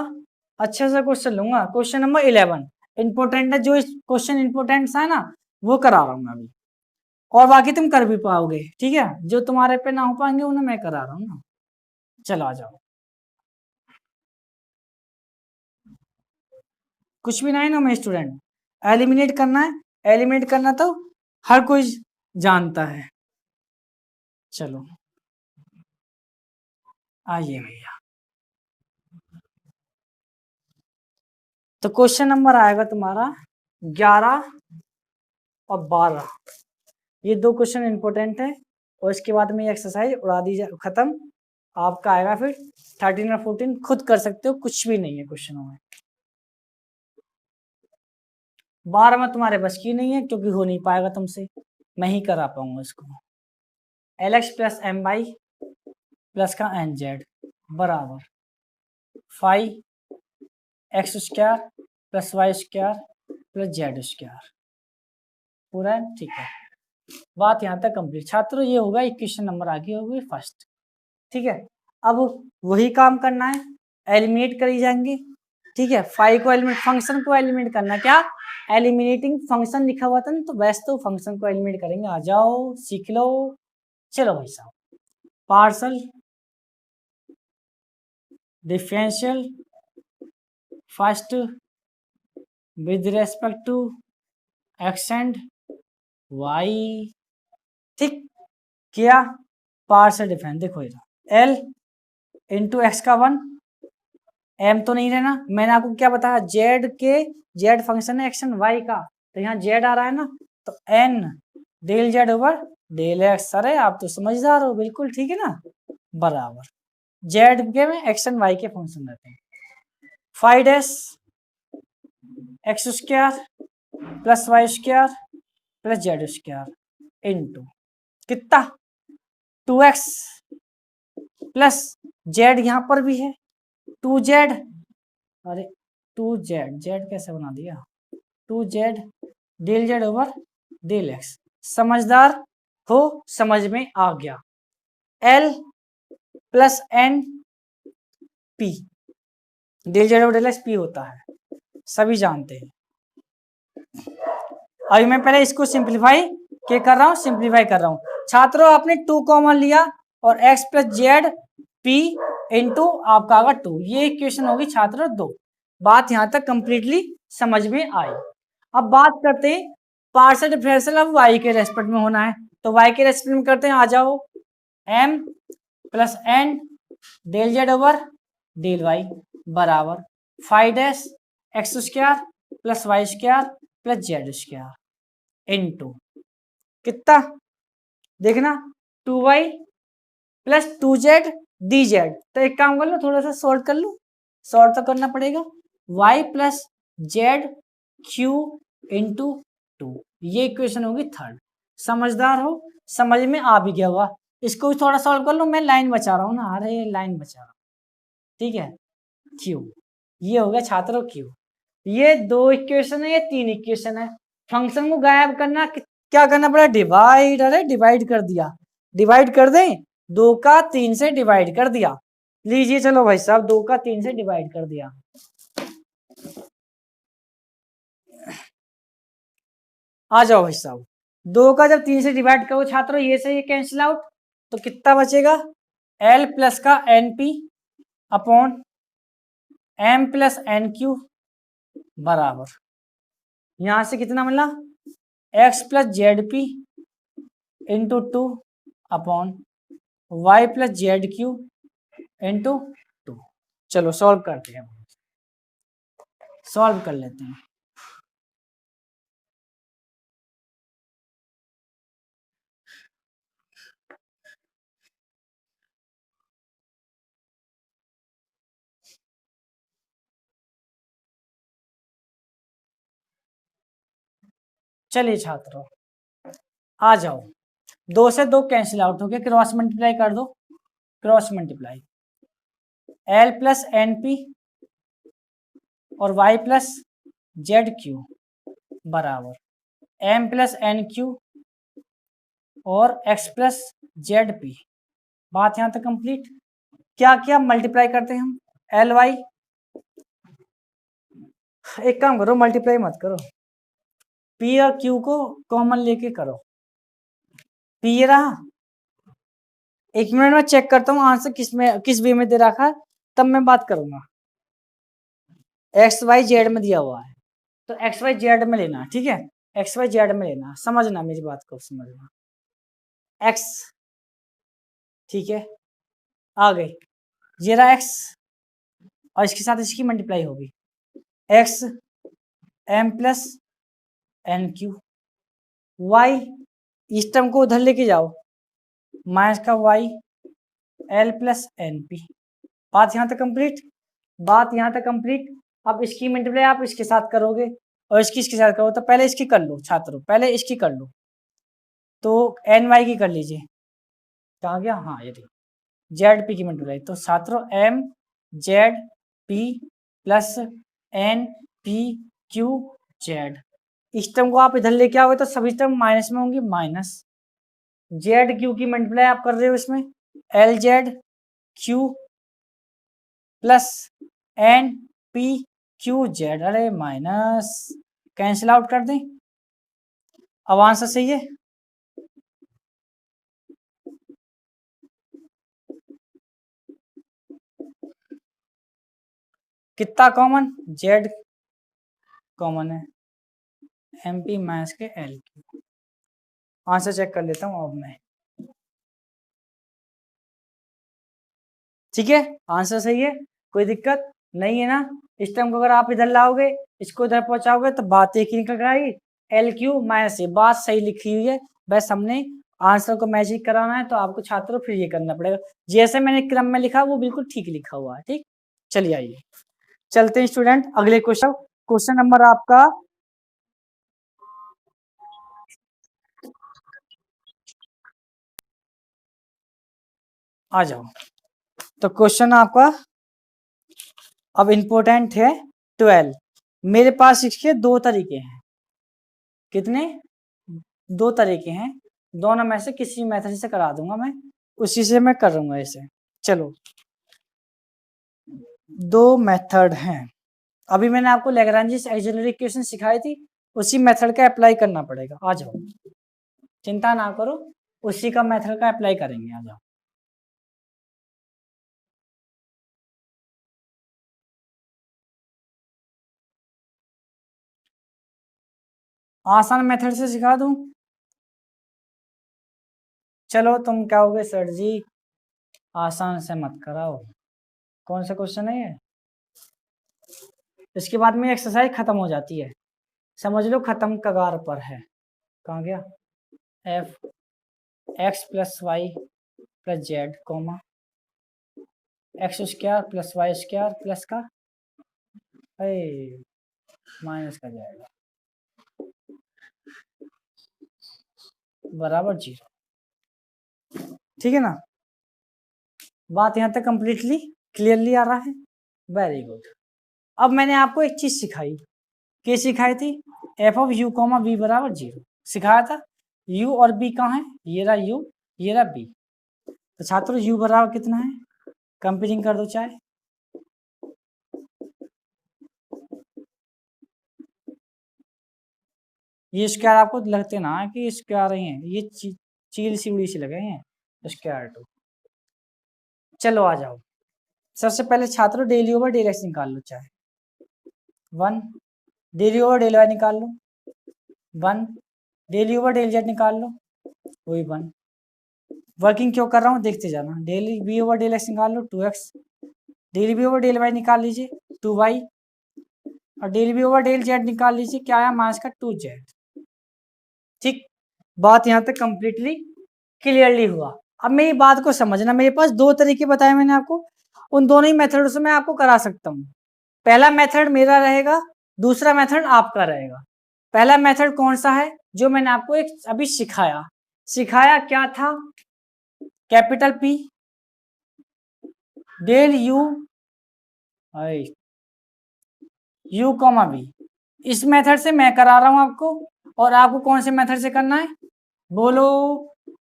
A: अच्छा सा क्वेश्चन लूंगा, क्वेश्चन नंबर 11 इंपोर्टेंट है, जो क्वेश्चन इंपोर्टेंट है ना वो करा रहा हूँ मैं अभी, और बाकी तुम कर भी पाओगे, ठीक है, जो तुम्हारे पे ना हो पाएंगे उन्हें मैं करा रहा हूँ ना। चलो आ जाओ, कुछ भी नहीं ना मैं स्टूडेंट, एलिमिनेट करना है, एलिमिनेट करना तो हर कोई जानता है। चलो आइए भैया, तो क्वेश्चन नंबर आएगा तुम्हारा 11 और 12, ये दो क्वेश्चन इंपॉर्टेंट है, और इसके बाद में ये एक्सरसाइज उड़ा दी जाए खत्म। आपका आएगा फिर 13 और 14 खुद कर सकते हो, कुछ भी नहीं है क्वेश्चनों में। 12 में तुम्हारे बस की नहीं है क्योंकि हो नहीं पाएगा तुमसे, मैं ही करा पाऊंगा इसको। LX plus m y plus का एन जेड बराबर 5x square plus Y square plus Z square, पूरा है ठीक है। बात यहाँ तक कंप्लीट छात्रों, ये होगा इक्वेशन नंबर आगे होगी फर्स्ट, ठीक है। अब वही काम करना है, एलिमिनेट करी जाएंगे, ठीक है। फाइव को एलिमिनेट, फंक्शन को एलिमिनेट करना, क्या एलिमिनेटिंग फंक्शन लिखा हुआ था ना, तो वैसे तो फंक्शन को एलिमिनेट करेंगे, आ जाओ सीख लो। चलो भाई साहब, partial differential first with respect to x and y, ठीक किया। पार्सल डिफरेंस देखो इधर एल इंटू एक्स का 1, एम तो नहीं रहना, मैंने आपको क्या बताया जेड के, जेड फंक्शन है एक्स एंड वाई का, तो यहाँ जेड आ रहा है ना, तो N del Z over del X, अरे आप तो समझदार हो बिल्कुल, ठीक है ना, बराबर जेड के में एक्स एंड वाई के फंक्शन रहते हैं। 5 X square plus Y square plus Z square into कितना 2x प्लस जेड, यहाँ पर भी है 2z, अरे 2z, जेड कैसे बना दिया, 2z del Z over del X, समझदार हो, समझ में आ गया। L plus N P, del Z over del X P होता है, सभी जानते हैं। अभी मैं पहले इसको सिंप्लीफाई क्या कर रहा हूँ, सिंप्लीफाई कर रहा हूँ। छात्रों आपने 2 कॉमन लिया और x plus Z P into आपका आगा 2, ये इक्वेशन होगी छात्रों 2। बात यहाँ तक कंप्लीटली समझ में आई। अब बात करते हैं पार्शियल डिफरेंशियल, अब y के रेस्पेक्ट में होना है, तो y के रेस्पेक्ट में करते हैं, आ जाओ m plus N del Z over del Y बराबर 5 X square plus Y square plus Z square into कितना देखना 2y प्लस 2z dz, तो एक काम कर लो थोड़ा सा सॉल्व कर लो, सॉल्व तो करना पड़ेगा, y plus Z Q into 2, ये इक्वेशन होगी थर्ड। समझदार हो, समझ में आ भी गया होगा, इसको भी थोड़ा सॉल्व कर लो, मैं लाइन बचा रहा हूँ ना, अरे लाइन बचा रहा हूँ, ठीक है। क्यू, ये हो गया छात्रों क्यू, ये 2 इक्वेशन है, ये 3 इक्वेशन है। फंक्शन को गायब करना क्या करना पड़ा, डिवाइड, अरे डिवाइड कर दिया, डिवाइड कर दें, 2 का 3 से डिवाइड कर दिया, लीजिए चलो भाई साहब 2 का 3 से डिवाइड कर दिया, आ जाओ भाई साहब 2 का जब 3 से डिवाइड करो छात्रों, ये से ये कैंसिल आउट, तो कितना बचेगा L प्लस का N P upon M plus N Q बराबर, यहां से कितना मिला x plus Z P into 2 upon Y plus Z Q into 2। चलो सॉल्व करते हैं, सॉल्व कर लेते हैं। चलिए छात्रों आ जाओ, 2 से 2 कैंसिल आउट हो गया, क्रॉस मल्टीप्लाई कर दो, cross multiply L plus N P और वाई प्लस जेड क्यू बराबर एम प्लस एन क्यू और एक्स प्लस जेड पी। बात यहां तक कंप्लीट। क्या क्या मल्टीप्लाई करते हैं हम, एल वाई, एक काम करो मल्टीप्लाई मत करो, पी और क्यू को कॉमन लेके करो, पी ये रहा, 1 मिनट में चेक करता हूँ आंसर किस वे में दे रखा है, तब मैं बात करूंगा। एक्स वाई जेड में दिया हुआ है तो एक्स वाई जेड में लेना, ठीक है, एक्स वाई जेड में लेना, समझना मेरी बात को, समझना। एक्स, ठीक है, आ गई, ये रहा एक्स और इसके साथ इसकी मल्टीप्लाई होगी, X M plus N Q, Y इस टर्म को उधर लेके जाओ, माइनस का Y L plus N P. बात यहां तक कंप्लीट, बात यहां तक कंप्लीट। अब इसकी मल्टीप्लाई आप इसके साथ करोगे और इसके साथ करो, तो पहले इसकी कर लो छात्रों, पहले इसकी कर लो, तो एन वाई की कर लीजिए, कहाँ गया, हाँ ये जेड पी की मल्टीप्लाई, तो छात्रों M Z P plus N P Q Z, इस टर्म को आप इधर लेके आओगे तो सभी टर्म माइनस में होंगी, माइनस जेड क्यू की मल्टीप्लाई आप कर रहे हो इसमें, L Z Q plus N P Q Z, अरे माइनस कैंसिल आउट कर दें, अब आंसर सही है, कितना कॉमन, जेड कॉमन है, एम पी माइनस के एल क्यू। आंसर चेक कर लेता हूं अब मैं, ठीक है, आंसर सही है, कोई दिक्कत नहीं है ना। इस टर्म को अगर आप इधर लाओगे, इसको इधर पहुंचाओगे तो बात एक ही निकल कर आएगी, एल क्यू माइनस ए, बात सही लिखी हुई है, बस हमने आंसर को मैजिक कराना है, तो आपको छात्रों फिर ये करना पड़ेगा, जैसे मैंने क्रम में लिखा वो बिल्कुल ठीक लिखा हुआ है, ठीक। चलिए आइए चलते हैं स्टूडेंट अगले क्वेश्चन, क्वेश्चन नंबर आपका आ जाओ, तो क्वेश्चन आपका अब इंपॉर्टेंट है 12। मेरे पास इसके 2 तरीके हैं, कितने, 2 तरीके हैं, दोनों में से किसी मेथड से करा दूंगा मैं, उसी से मैं करूंगा इसे। चलो 2 मेथड हैं, अभी मैंने आपको लैग्रेंज ऑक्सिलरी इक्वेशन सिखाई थी, उसी मेथड का अप्लाई करना पड़ेगा, आ जाओ चिंता ना करो, उसी का मेथड का अप्लाई करेंगे, आ जाओ। आसान मेथड से सिखा दूं, चलो तुम क्या होगे सर जी, आसान से मत कराओ, कौन सा क्वेश्चन है ये, इसके बाद में एक्सरसाइज खत्म हो जाती है, समझ लो खत्म कगार पर है, कहाँ गया, F X plus Y plus Z comma X square plus Y square plus का माइनस का जाएगा बराबर 0, ठीक है ना। बात यहाँ तक कंप्लीटली क्लियरली आ रहा है, वेरी गुड। अब मैंने आपको एक चीज सिखाई, क्या सिखाई थी, F of you comma B बराबर 0 सिखाया था, यू और बी कहाँ है, ये रहा यू, ये रहा बी, तो छात्रों यू बराबर कितना है, कंपेयरिंग कर दो चाहे, ये स्क्वायर आपको लगते ना कि स्क्वायर ही है, ये चील सी उड़ी सी लगे हैं स्क्वायर 2। चलो आ जाओ, सबसे पहले छात्रों डेली ओवर डेल एक्स निकाल लो, चाहे 1, डेली ओवर डेल वाई निकाल लो 1, डेली ओवर डेल जेड निकाल लो वही 1, वर्किंग क्यों कर रहा हूँ देखते जाना, del B over del X निकाल लो 2x, del B over del Y निकाल लीजिए 2y, और del B over del Z निकाल लीजिए, क्या आया माइनस का 2z, ठीक। बात यहाँ तक कंप्लीटली क्लियरली हुआ। अब मेरी बात को समझना, मेरे पास 2 तरीके बताए मैंने आपको, उन दोनों ही मेथड से मैं आपको करा सकता हूँ, पहला मेथड मेरा रहेगा, दूसरा मेथड आपका रहेगा, पहला मेथड कौन सा है जो मैंने आपको एक अभी सिखाया क्या था, capital P del U comma B। इस मेथड से मैं करा रहा हूं आपको, और आपको कौन से मेथड से करना है बोलो।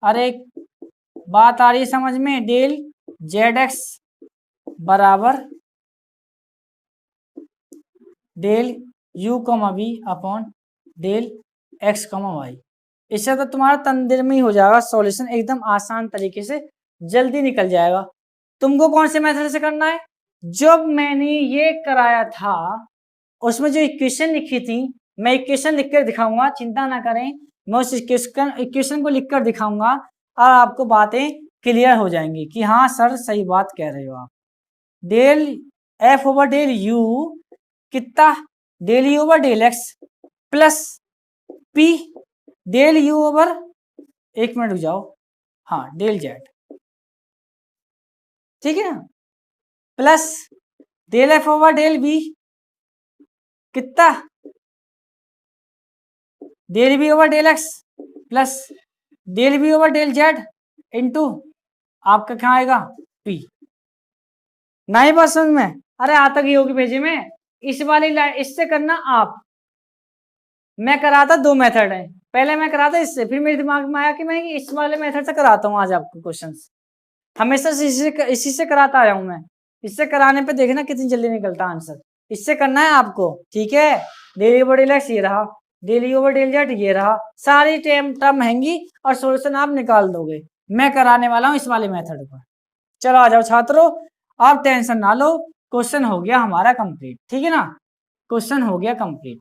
A: अरे बात आ रही है समझ में, डेल ZX बराबर del U comma B upon del X comma Y। इससे तो तुम्हारा तंदीर में ही हो जाएगा सॉल्यूशन, एकदम आसान तरीके से जल्दी निकल जाएगा। तुमको कौन से मेथड से करना है, जब मैंने ये कराया था उसमें जो इक्वेशन लिखी थी, मैं इक्वेशन लिखकर दिखाऊंगा, चिंता ना करें, मैं उस इक्वेशन को लिखकर दिखाऊंगा और आपको बातें क्लियर हो जाएंगी कि हाँ सर सही बात कह रहे हो आप। Del F over del U कितना, del U over del X plus P del U over, एक मिनट रुक जाओ, हाँ डेल Z, ठीक है ना, plus del F over del B कितना, del B over del X plus del B over del Z into आपका क्या आएगा P। नहीं बात समझ में, अरे आता की होगी भेजे में, इस वाली लाइन इससे करना आप। मैं कराता दो मेथड है, पहले मैं कराता इससे, फिर मेरे दिमाग में आया कि मैं इस वाले मेथड से कराता हूँ आज आपको क्वेश्चंस। हमेशा से इसी से कराता आया हूं मैं, इससे कराने पे देखना कितनी जल्दी निकलता आंसर। इससे करना है आपको, ठीक है। डेल ओवर डेल एक्स ये रहा, डेल ओवर डेल जेड ये रहा, सारी टर्म महंगी और सोल्यूशन आप निकाल दोगे। मैं कराने वाला हूं इस वाले मेथड पर। चलो आ जाओ छात्रों, आप टेंशन ना लो, क्वेश्चन हो गया हमारा कंप्लीट, ठीक है ना, क्वेश्चन हो गया कंप्लीट।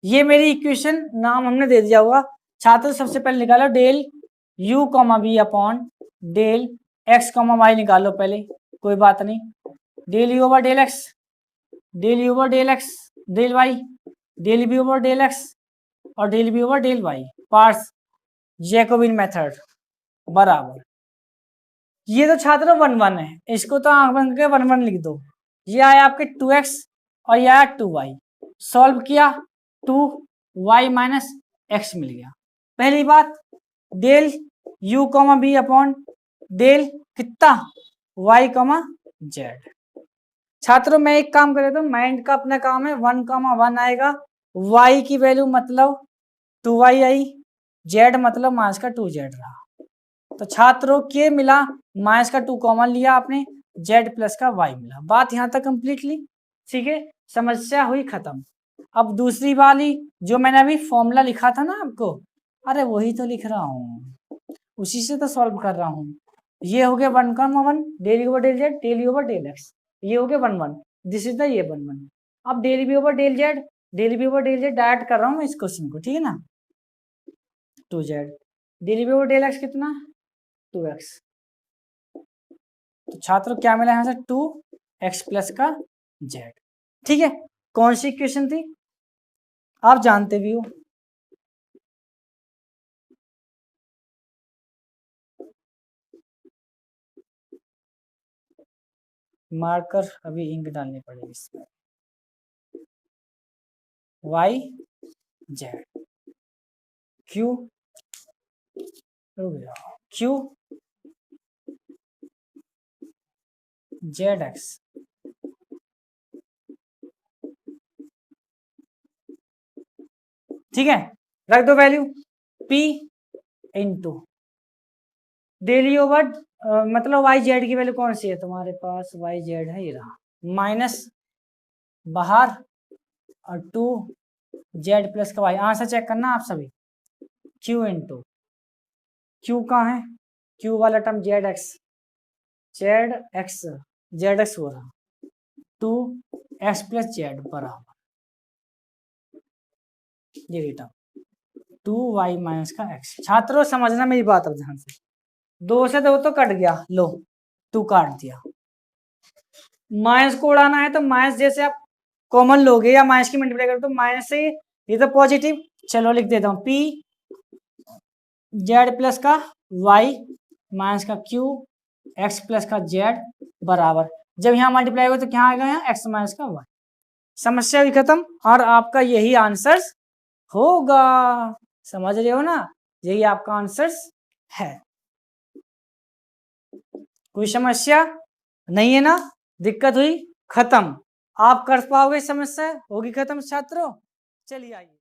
A: ये मेरी इक्वेशन नाम हमने दे दिया होगा छात्र, सबसे पहले निकालो del U comma B upon del X comma Y निकालो पहले, कोई बात नहीं, del U over del X, del U over del X del Y, del B over del X और del B over del Y, parts Jacobian method बराबर। ये तो छात्र 1 1 है, इसको तो आंख बंद करके 1 1 लिख दो। ये आया आपके 2x और ये आया 2y, सॉल्व किया 2y माइनस x मिल गया। पहली बात del U comma B upon del कितना y कॉमा z। छात्रों मैं एक काम कर रहा हूँ, माइंड का अपना काम है, 1 कॉमा 1 आएगा, y की वैल्यू मतलब 2y आई, z मतलब माइनस का 2z रहा। तो छात्रों के मिला माइनस का 2 कॉमन लिया आपने, z प्लस का y मिला। बात यहां तक कंप्लीटली ठीक है, समस्या हुई खत्म। अब दूसरी वाली जो मैंने अभी फॉर्मूला लिखा था ना आपको, अरे वही तो लिख रहा हूँ, उसी से तो सॉल्व कर रहा हूँ। ये हो गया 1 comma 1 del over del Z, del over del X, ये हो गया 1 1, दिस इज द ये 1 1। अब del B over del Z, del B over del Z direct कर रहा हूँ मैं इस क्वेश्चन को, ठीक है ना, 2z, del B over del X कितना 2x। तो छात्रों क्या मिला यहां से 2x प्लस का z, ठीक है। कौन सी इक्वेशन थी आप जानते भी हो, मार्कर अभी इंक डालनी पड़ेगी इसमें, y z q, q Z x, ठीक है, रख दो value p into daily over मतलब वाई जेड की वैल्यू कौन सी है तुम्हारे पास, वाई जेड है ये रहा, माइनस बाहर और 2z प्लस का वाई, आंसर चेक करना आप सभी, q इंटू q कहाँ है, q वाला term Z x, Z x हो रहा 2x प्लस जेड बराबर ये टर्म 2y माइनस का x। छात्रों समझना मेरी बात अब ध्यान से, 2 से 2 तो कट गया, लो 2 काट दिया, माइनस को उड़ाना है तो माइनस जैसे आप कॉमन लोगे या माइनस की मल्टीप्लाई करो तो माइनस से ये तो पॉजिटिव, चलो लिख देता हूँ p जेड प्लस का y माइनस का q x प्लस का z बराबर, जब यहाँ मल्टीप्लाई होगा तो क्या आएगा यहाँ x माइनस का y। समस्या भी खत्म और आपका यही आंसर्स होगा। समझ रहे हो ना, यही आपका आंसर्स है। कोई समस्या नहीं है ना, दिक्कत हुई खत्म, आप कर पाओगे, समस्या होगी खत्म छात्रों। चलिए आइए।